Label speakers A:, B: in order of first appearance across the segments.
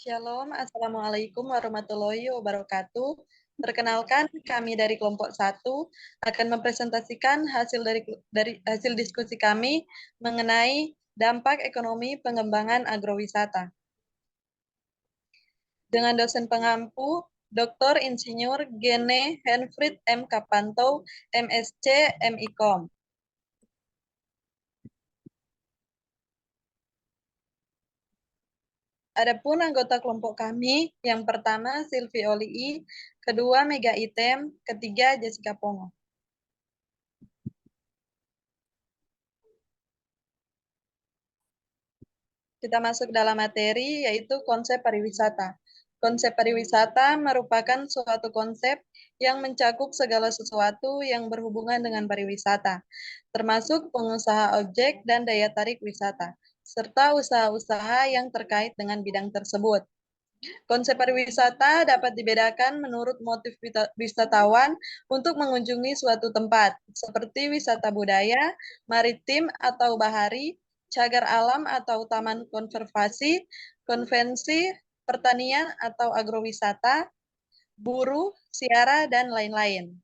A: Shalom, Assalamualaikum warahmatullahi wabarakatuh. Perkenalkan, kami dari kelompok 1 akan mempresentasikan hasil diskusi kami mengenai dampak ekonomi pengembangan agrowisata. Dengan dosen pengampu, Dr. Insinyur Gene Henfried M. Kapanto, MSc, MIKOM. Adapun anggota kelompok kami, yang pertama Silvi Olii, kedua Mega Item, ketiga Jessica Pongo. Kita masuk dalam materi, yaitu konsep pariwisata. Konsep pariwisata merupakan suatu konsep yang mencakup segala sesuatu yang berhubungan dengan pariwisata, termasuk pengusaha objek dan daya tarik wisata, serta usaha-usaha yang terkait dengan bidang tersebut. Konsep pariwisata dapat dibedakan menurut motif wisatawan untuk mengunjungi suatu tempat, seperti wisata budaya, maritim atau bahari, cagar alam atau taman konservasi, konvensi, pertanian atau agrowisata, buruh, siara, dan lain-lain.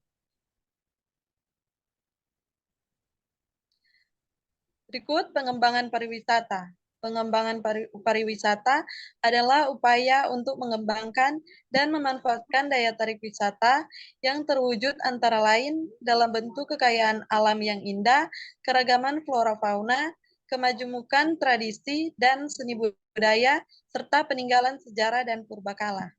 A: Berikut pengembangan pariwisata. Pengembangan pariwisata adalah upaya untuk mengembangkan dan memanfaatkan daya tarik wisata yang terwujud antara lain dalam bentuk kekayaan alam yang indah, keragaman flora fauna, kemajemukan tradisi dan seni budaya, serta peninggalan sejarah dan purbakala.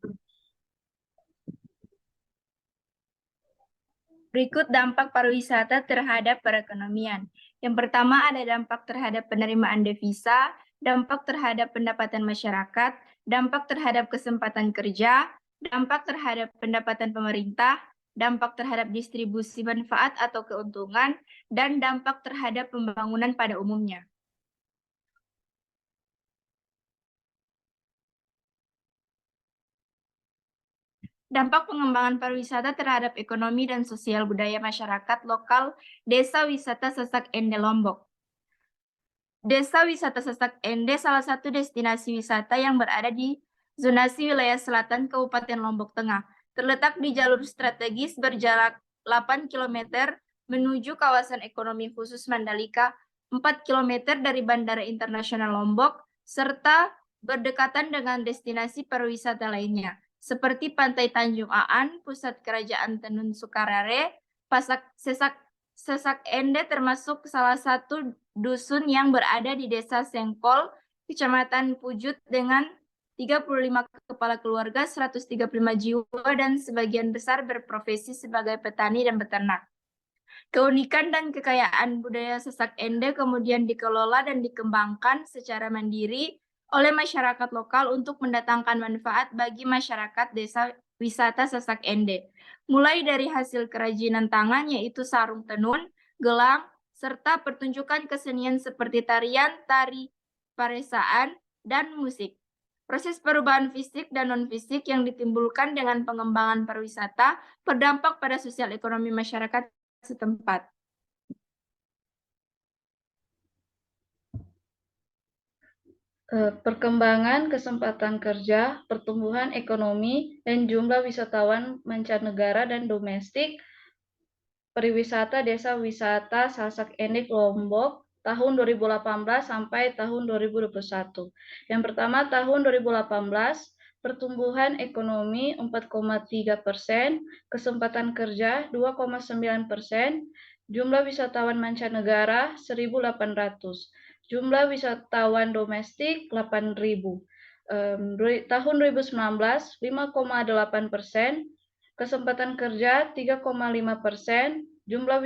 B: Berikut dampak pariwisata terhadap perekonomian. Yang pertama ada dampak terhadap penerimaan devisa, dampak terhadap pendapatan masyarakat, dampak terhadap kesempatan kerja, dampak terhadap pendapatan pemerintah, dampak terhadap distribusi manfaat atau keuntungan, dan dampak terhadap pembangunan pada umumnya. Dampak pengembangan pariwisata terhadap ekonomi dan sosial budaya masyarakat lokal Desa Wisata Sasak Ende Lombok. Desa Wisata Sasak Ende salah satu destinasi wisata yang berada di zonasi wilayah selatan Kabupaten Lombok Tengah. Terletak di jalur strategis berjarak 8 km menuju kawasan ekonomi khusus Mandalika, 4 km dari Bandara Internasional Lombok, serta berdekatan dengan destinasi pariwisata lainnya, seperti Pantai Tanjung Aan, pusat kerajaan Tenun Sukarare, Sasak Ende termasuk salah satu dusun yang berada di Desa Sengkol, Kecamatan Pujut dengan 35 kepala keluarga, 135 jiwa, dan sebagian besar berprofesi sebagai petani dan peternak. Keunikan dan kekayaan budaya Sasak Ende kemudian dikelola dan dikembangkan secara mandiri oleh masyarakat lokal untuk mendatangkan manfaat bagi masyarakat desa wisata Sasak Ende. Mulai dari hasil kerajinan tangan yaitu sarung tenun, gelang, serta pertunjukan kesenian seperti tarian, tari, paresaan, dan musik. Proses perubahan fisik dan non-fisik yang ditimbulkan dengan pengembangan pariwisata berdampak pada sosial ekonomi masyarakat setempat.
C: Perkembangan kesempatan kerja, pertumbuhan ekonomi, dan jumlah wisatawan mancanegara dan domestik pariwisata Desa Wisata Sasak Ende Lombok tahun 2018 sampai tahun 2021. Yang pertama, tahun 2018, pertumbuhan ekonomi 4,3%, kesempatan kerja 2,9%, jumlah wisatawan mancanegara 1.800, jumlah wisatawan domestik 8.000. Tahun 2019, 5,8%, kesempatan kerja 3,5%, jumlah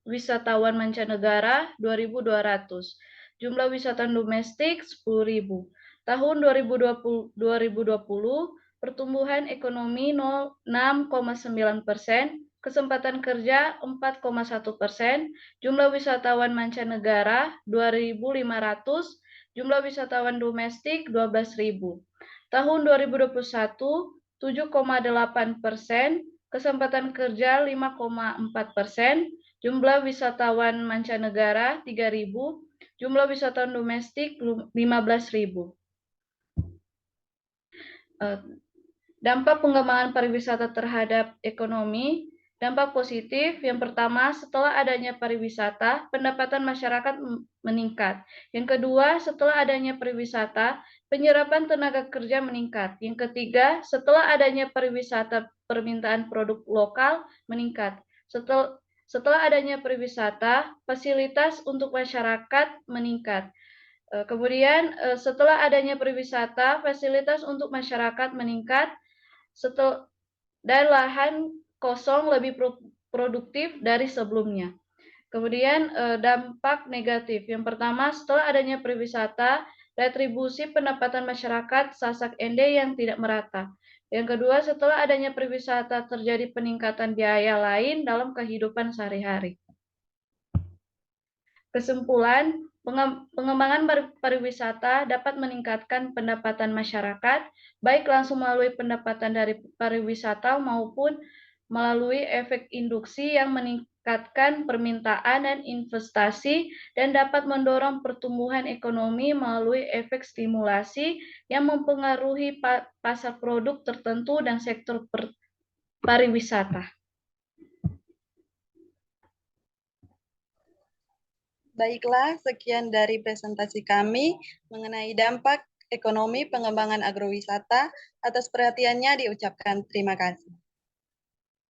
C: wisatawan mancanegara 2.200, jumlah wisatawan domestik 10.000. Tahun 2020, pertumbuhan ekonomi 6,9%, kesempatan kerja 4,1%, jumlah wisatawan mancanegara 2.500, jumlah wisatawan domestik 12.000. Tahun 2021, 7,8%, kesempatan kerja 5,4%, jumlah wisatawan mancanegara 3.000, jumlah wisatawan domestik 15.000. Dampak pengembangan pariwisata terhadap ekonomi. Dampak positif, yang pertama, setelah adanya pariwisata, pendapatan masyarakat meningkat. Yang kedua, setelah adanya pariwisata, penyerapan tenaga kerja meningkat. Yang ketiga, setelah adanya pariwisata, permintaan produk lokal meningkat. Setelah adanya pariwisata, fasilitas untuk masyarakat meningkat. Kemudian, setelah adanya pariwisata, fasilitas untuk masyarakat meningkat, dan lahan kosong lebih produktif dari sebelumnya. Kemudian dampak negatif. Yang pertama, setelah adanya pariwisata, retribusi pendapatan masyarakat Sasak-ND yang tidak merata. Yang kedua, setelah adanya pariwisata terjadi peningkatan biaya lain dalam kehidupan sehari-hari. Kesimpulan, pengembangan pariwisata dapat meningkatkan pendapatan masyarakat, baik langsung melalui pendapatan dari pariwisata maupun melalui efek induksi yang meningkatkan permintaan dan investasi, dan dapat mendorong pertumbuhan ekonomi melalui efek stimulasi yang mempengaruhi pasar produk tertentu dan sektor pariwisata.
A: Baiklah, sekian dari presentasi kami mengenai dampak ekonomi pengembangan agrowisata. Atas perhatiannya diucapkan terima kasih.